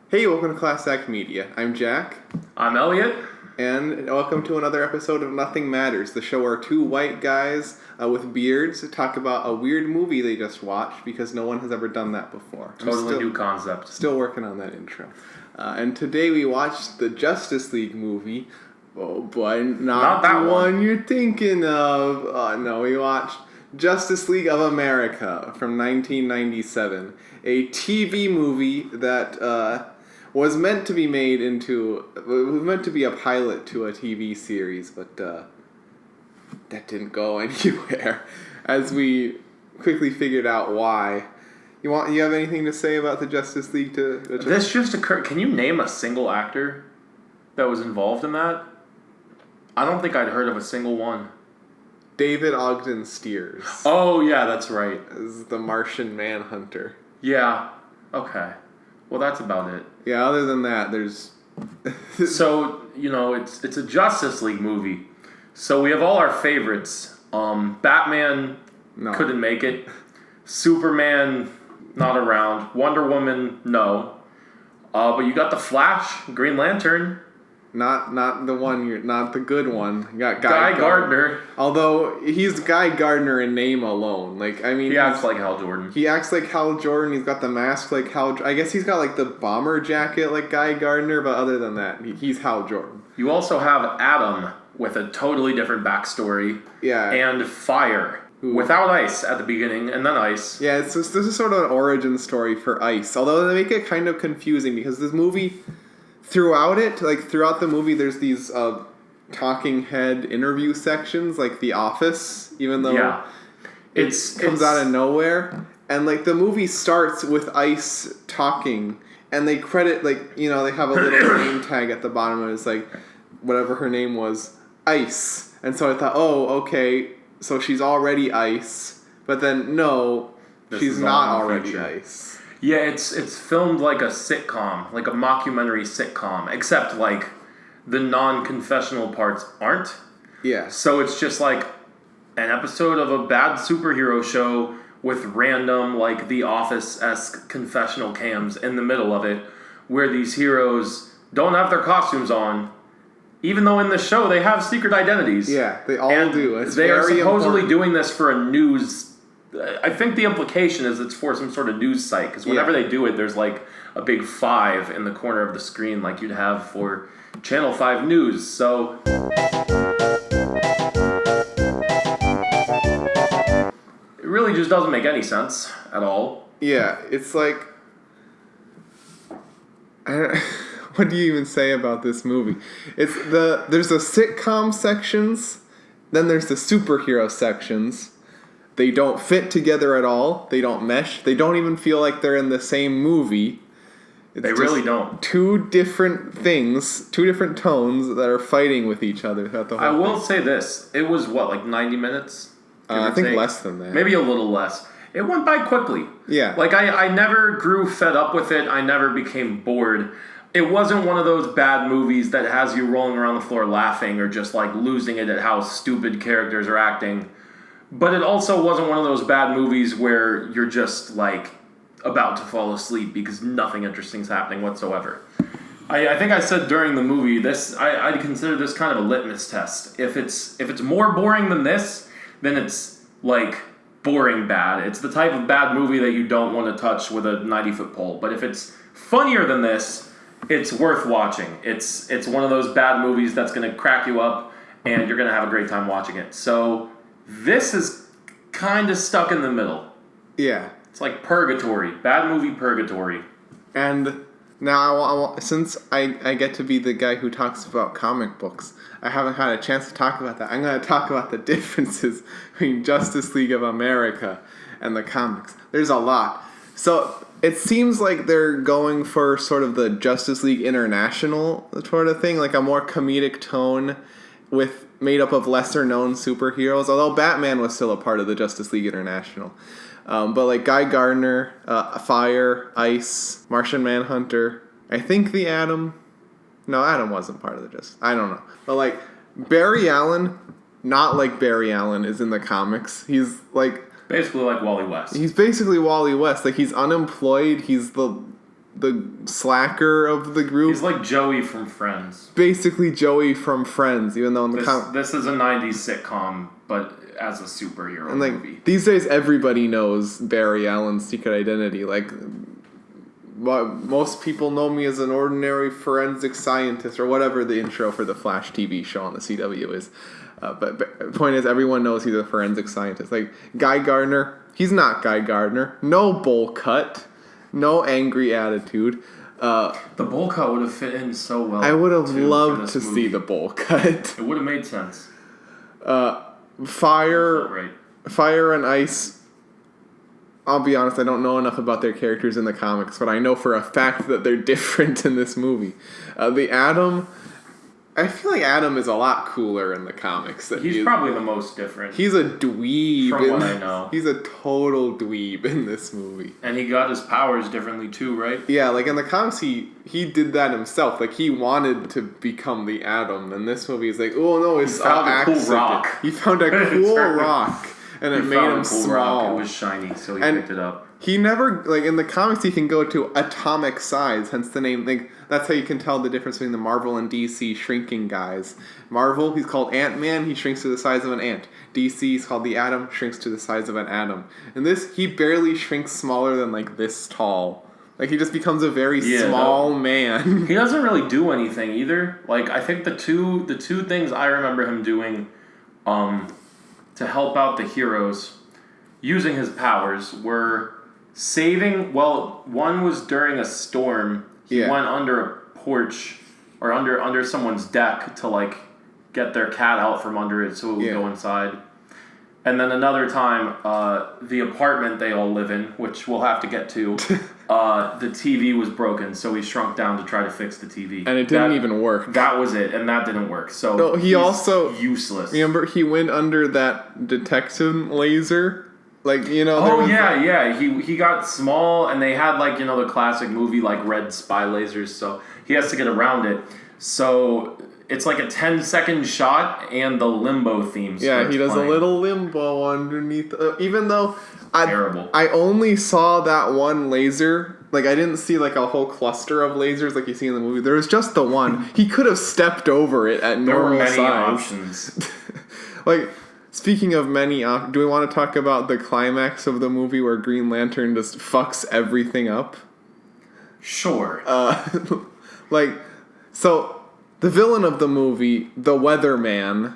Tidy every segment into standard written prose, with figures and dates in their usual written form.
Hey, welcome to Class Act Media. I'm Jack, I'm Elliot. and welcome to another episode of Nothing Matters, the show where two white guys with beards talk about a weird movie they just watched because no one has ever done that before. Totally new concept. Still working on that intro. And today we watched the Justice League movie. Oh boy, not that the one you're thinking of. No, we watched Justice League of America from 1997, a TV movie that was meant to be made into, it was meant to be a pilot to a TV series, but that didn't go anywhere, as we quickly figured out why. You have anything to say about the Justice League? This just occurred. Can you name a single actor that was involved in that? I don't think I'd heard of a single one. David Ogden Stiers. Oh, yeah, that's right. As the Martian Manhunter. Yeah. Okay. Well, that's about it. Yeah, other than that, there's... So, it's a Justice League movie. So we have all our favorites. Batman couldn't make it. Superman, not around. Wonder Woman, no. But you got the Flash, Green Lantern. Not the one, not the good one. You got Guy Gardner. Although he's Guy Gardner in name alone. He acts like Hal Jordan. He acts like Hal Jordan. He's got the mask like Hal. I guess he's got like the bomber jacket like Guy Gardner. But other than that, he's Hal Jordan. You also have Adam with a totally different backstory. Yeah. And Fire. Without Ice at the beginning, and then Ice. Yeah, this is sort of an origin story for Ice. Although they make it kind of confusing because this movie, throughout the movie, there's these talking head interview sections, like The Office, even though it comes out of nowhere. And the movie starts with Ice talking, and they credit they have a little name tag at the bottom, and it's like whatever her name was, Ice. And so I thought, oh, okay. So she's already Ice, but then no, she's not already Ice. Yeah, it's filmed like a sitcom, like a mockumentary sitcom, except the non-confessional parts aren't. Yeah. So it's just like an episode of a bad superhero show with random The Office-esque confessional cams in the middle of it, where these heroes don't have their costumes on. Even though in the show they have secret identities. Yeah, they all do. They are supposedly doing this for a news... I think the implication is it's for some sort of news site. Because whenever they do it, there's a big 5 in the corner of the screen like you'd have for Channel 5 News. So... it really just doesn't make any sense at all. Yeah, it's like... What do you even say about this movie? There's the sitcom sections, then there's the superhero sections. They don't fit together at all. They don't mesh. They don't even feel like they're in the same movie. They really don't. Two different things, two different tones that are fighting with each other throughout the whole thing. I will say this. It was, 90 minutes? I think less than that. Maybe a little less. It went by quickly. Yeah. I never grew fed up with it. I never became bored. It wasn't one of those bad movies that has you rolling around the floor laughing or just losing it at how stupid characters are acting. But it also wasn't one of those bad movies where you're just about to fall asleep because nothing interesting is happening whatsoever. I think I said during the movie I'd consider this kind of a litmus test. If it's more boring than this, then it's boring bad. It's the type of bad movie that you don't want to touch with a 90-foot pole. But if it's funnier than this, it's worth watching. It's one of those bad movies that's going to crack you up, and you're going to have a great time watching it. So this is kind of stuck in the middle. Yeah. It's like purgatory. Bad movie purgatory. And now, since I get to be the guy who talks about comic books, I haven't had a chance to talk about that. I'm going to talk about the differences between Justice League of America and the comics. There's a lot. So... it seems like they're going for sort of the Justice League International sort of thing, like a more comedic tone made up of lesser-known superheroes, although Batman was still a part of the Justice League International. But Guy Gardner, Fire, Ice, Martian Manhunter, I think the Atom... No, Atom wasn't part of the Justice... I don't know. But Barry Allen, not like Barry Allen is in the comics. He's basically like Wally West. He's basically Wally West. He's unemployed. He's the the slacker of the group. He's like Joey from Friends. Basically Joey from Friends, even though in the This is a 90s sitcom, but as a superhero and like movie. these days everybody knows Barry Allen's secret identity. Like most people know me as an ordinary forensic scientist or whatever the intro for the Flash TV show on the CW is. But the point is, everyone knows he's a forensic scientist. Like Guy Gardner, he's not Guy Gardner. No bowl cut, no angry attitude. The bowl cut would have fit in so well. I would have too, loved for to this see movie. the bowl cut. It would have made sense. Fire, Right. Fire and Ice. I'll be honest, I don't know enough about their characters in the comics, but I know for a fact that they're different in this movie. The Atom, I feel like Atom is a lot cooler in the comics. He's probably the most different. He's a dweeb. From what I know. He's a total dweeb in this movie. And he got his powers differently too, right? Yeah, like in the comics, he did that himself. Like he wanted to become the Atom. In this movie, he's like, oh no, it's found a cool accident. rock. He found a cool rock, and it made him small. It was shiny, so he And picked it up. He never, like, in the comics, he can go to atomic size, hence the name. Like, that's how you can tell the difference between the Marvel and DC shrinking guys. Marvel, he's called Ant-Man, he shrinks to the size of an ant. DC, he's called the Atom, shrinks to the size of an atom. In this, he barely shrinks smaller than, like, this tall. Like, he just becomes a very small man. He doesn't really do anything either. Like, I think the two things I remember him doing to help out the heroes using his powers were saving, well, one was during a storm. He went under a porch or under someone's deck to like get their cat out from under it so it would go inside. And then another time, the apartment they all live in, which we'll have to get to, the TV was broken, so he shrunk down to try to fix the TV. And it didn't even work. That was it, and that didn't work. So No, he also useless. Remember, he went under that detection laser. Like, you know. Oh yeah. He got small, and they had like, you know, the classic movie like red spy lasers. So he has to get around it. So it's like a 10-second shot, and the limbo theme. Yeah, he does playing. a little limbo underneath. Even though Terrible. I only saw that one laser. Like, I didn't see like a whole cluster of lasers like you see in the movie. There was just the one. He could have stepped over it at There were normal many size. options. Like, speaking of many do we want to talk about the climax of the movie where Green Lantern just fucks everything up? Sure. Like, so the villain of the movie, the Weatherman,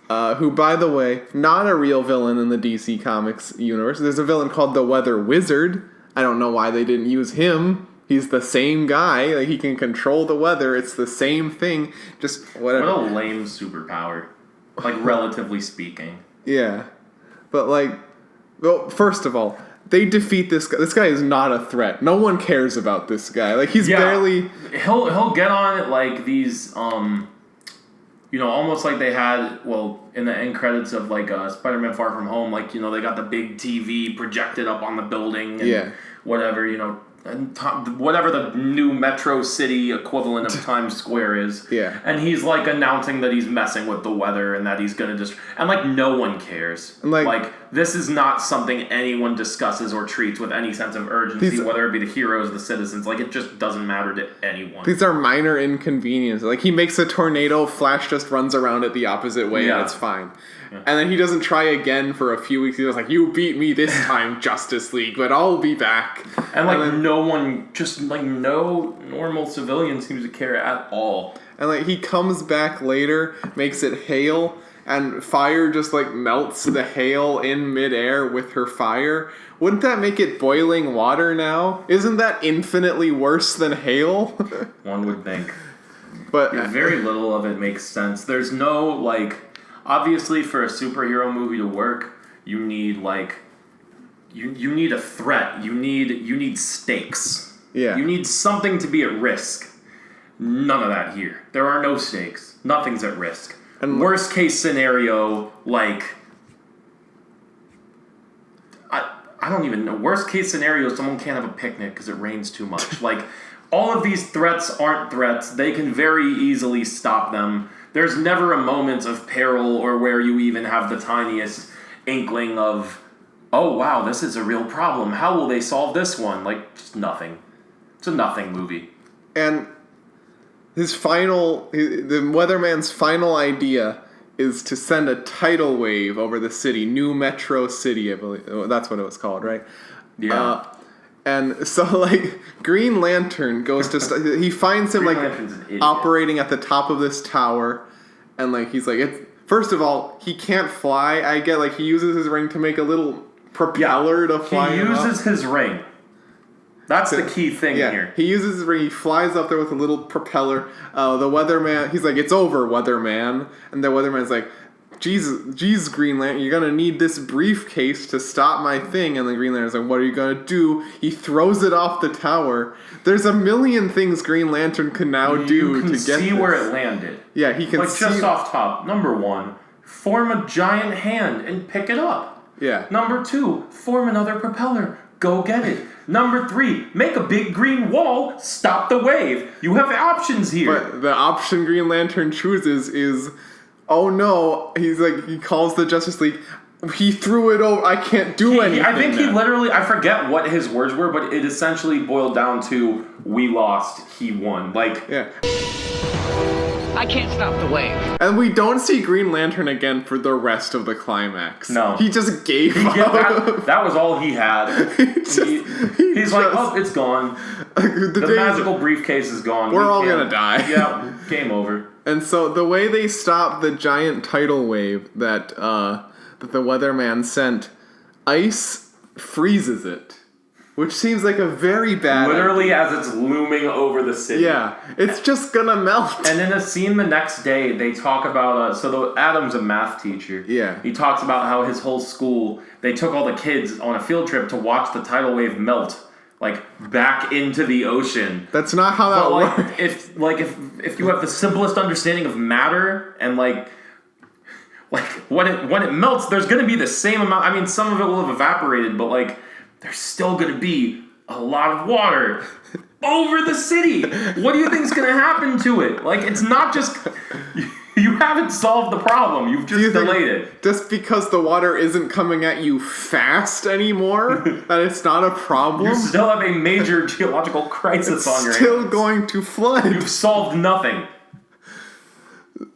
who, by the way, not a real villain in the DC Comics universe. There's a villain called the Weather Wizard. I don't know why they didn't use him. He's the same guy. Like, he can control the weather. It's the same thing. Just whatever. What a lame superpower. Like, relatively speaking. Yeah. But, like, well, first of all, they defeat this guy. This guy is not a threat. No one cares about this guy. Like, he's barely... He'll get on, like, these, you know, almost like they had, well, in the end credits of, like, Spider-Man Far From Home, like, you know, they got the big TV projected up on the building and whatever, you know, and whatever the new Metro City equivalent of Times Square is. Yeah. And he's, like, announcing that he's messing with the weather and that he's gonna just... And, like, no one cares. And, like, this is not something anyone discusses or treats with any sense of urgency, whether it be the heroes, the citizens. Like, it just doesn't matter to anyone. These are minor inconveniences. Like, he makes a tornado, Flash just runs around it the opposite way, and it's fine. Yeah. And then he doesn't try again for a few weeks. He was like, you beat me this time, Justice League, but I'll be back. And, like, no one, just, like, no normal civilian seems to care at all. And, like, he comes back later, makes it hail, and fire just, like, melts the hail in midair with her fire. Wouldn't that make it boiling water now? Isn't that infinitely worse than hail? One would think. But very little of it makes sense. There's no, like... Obviously, for a superhero movie to work, you need, like... You need a threat. You need stakes. Yeah. You need something to be at risk. None of that here. There are no stakes. Nothing's at risk. And worst case scenario, like... I don't even know. Worst case scenario, someone can't have a picnic because it rains too much. Like, all of these threats aren't threats. They can very easily stop them. There's never a moment of peril or where you even have the tiniest inkling of, oh, wow, this is a real problem. How will they solve this one? Like, just nothing. It's a nothing movie. And the weatherman's final idea is to send a tidal wave over the city, New Metro City, I believe. That's what it was called, right? Yeah. And so, like, Green Lantern goes to... he finds him, Green like, Lantern's an idiot. operating at the top of this tower. And, like, he's like... First of all, he can't fly. I get, like, he uses his ring to make a little propeller to fly He him up. uses his ring. That's the key thing here. He uses his ring. He flies up there with a little propeller. The weatherman, he's like, "It's over, weatherman." And the weatherman's like, "Jesus, Green Lantern, you're gonna need this briefcase to stop my thing." And the Green Lantern's like, "What are you gonna do?" He throws it off the tower. There's a million things Green Lantern can now do You can to get see this. where it landed. Yeah, he can Like, see. just off top. Number 1, form a giant hand and pick it up. Yeah. Number 2, form another propeller. Go get it. Number 3, make a big green wall. Stop the wave. You have options here. But the option Green Lantern chooses is, oh no, he calls the Justice League. He threw it over. I can't do anything. I think he now. literally, I forget what his words were, but it essentially boiled down to, we lost, he won. Like, Yeah. I can't stop the wave. And we don't see Green Lantern again for the rest of the climax. No. He just gave yeah, up. that was all he had. He's like, oh, it's gone. The magical briefcase is gone. We're all gonna die. Yeah, game over. And so the way they stop the giant tidal wave that the weatherman sent, ice freezes it. Which seems like a very bad Literally as it's looming over the city. Yeah, it's just gonna melt. And in a scene the next day, they talk about, Adam's a math teacher. Yeah. He talks about how his whole school, they took all the kids on a field trip to watch the tidal wave melt, like, back into the ocean. That's not how that But, works. if you have the simplest understanding of matter, and, like when it melts, there's gonna be the same amount, I mean, some of it will have evaporated, but, like, there's still going to be a lot of water over the city. What do you think's going to happen to it? Like, it's not just... You haven't solved the problem. You've just delayed it. Just because the water isn't coming at you fast anymore, that it's not a problem? You still have a major geological crisis on your hands. Still going to flood. You've solved nothing.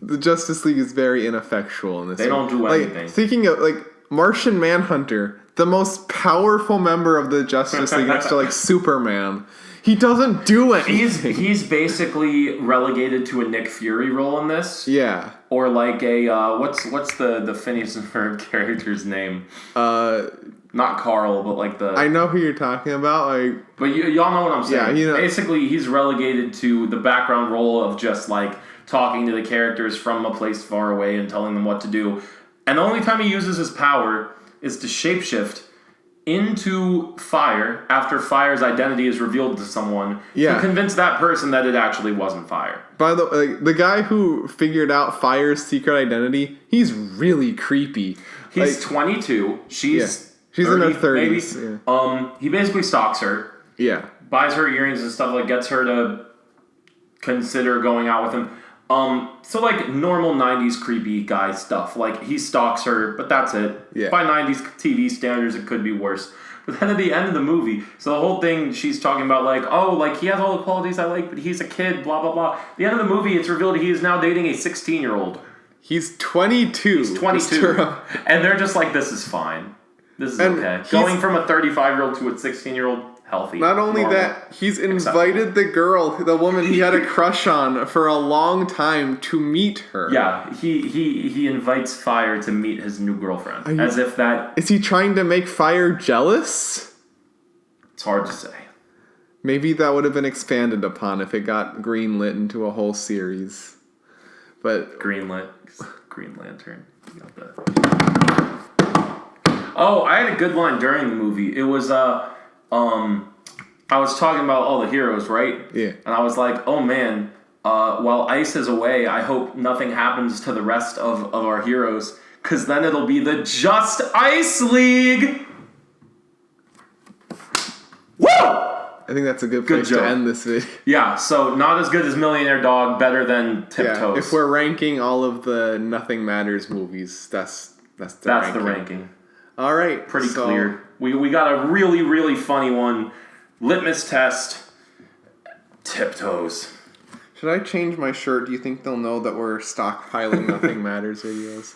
The Justice League is very ineffectual in this. They don't do anything. Thinking of, like, Martian Manhunter, the most powerful member of the Justice League next to, like, Superman. He doesn't do anything. He's basically relegated to a Nick Fury role in this. Yeah. Or like a, what's the Phineas and Ferb character's name? Not Carl, but like the... I know who you're talking about. But y'all know what I'm saying. Yeah, Basically, he's relegated to the background role of just, like, talking to the characters from a place far away and telling them what to do. And the only time he uses his power is to shapeshift into fire after fire's identity is revealed to someone to convince that person that it actually wasn't fire. By the way, the guy who figured out Fire's secret identity, he's really creepy. He's 22. She's 30, in her 30, 30s. maybe. He basically stalks her. Yeah. Buys her earrings and stuff, like gets her to consider going out with him. So like normal 90s creepy guy stuff. Like he stalks her, but that's it. Yeah. By 90s TV standards, it could be worse. But then at the end of the movie, so the whole thing she's talking about like, oh, like he has all the qualities I like, but he's a kid, blah, blah, blah. At the end of the movie, it's revealed he is now dating a 16-year-old. He's 22. He's 22. And they're just like, this is fine. This is okay. Going from a 35-year-old to a 16-year-old, healthy. Not only normal, that, he's invited the girl, the woman he had a crush on for a long time to meet her. Yeah, he invites Fire to meet his new girlfriend. As if that... Is he trying to make Fire jealous? It's hard to say. Maybe that would have been expanded upon if it got greenlit into a whole series. But... Green Lantern. Oh, I had a good line during the movie. It was, I was talking about all the heroes, right? Yeah. And I was like, oh man, while Ice is away, I hope nothing happens to the rest of our heroes, because then it'll be the Just Ice League! Woo! I think that's a good place to end this video. Yeah, so not as good as Millionaire Dog, better than Tiptoes. If we're ranking all of the Nothing Matters movies, that's the ranking. All right. Pretty clear. We got a really, really funny one. Litmus test. Tiptoes. Should I change my shirt? Do you think they'll know that we're stockpiling Nothing Matters videos?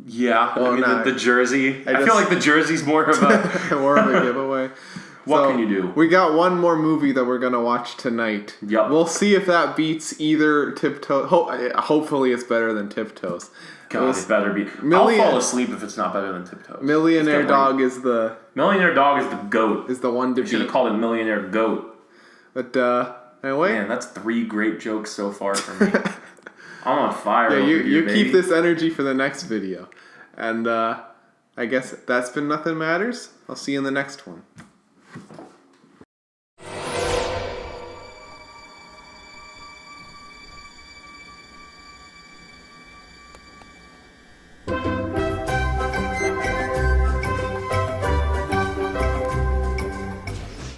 Yeah. Well, I mean, nah. the jersey. I just- feel like the jersey's more of a... More of a giveaway. What can you do? We got one more movie that we're gonna watch tonight. Yup. We'll see if that beats either Tiptoes. Hopefully, it's better than Tiptoes. God, it better be. Million- I'll fall asleep if it's not better than Tiptoes. Millionaire It's Dog definitely- is the Millionaire Dog is the GOAT. is the one to You should have beat. called it Millionaire Goat. But anyway, Man, that's 3 great jokes so far from me. I'm on fire. yeah, over you here, keep baby. this energy for the next video, and I guess that's been Nothing Matters. I'll see you in the next one.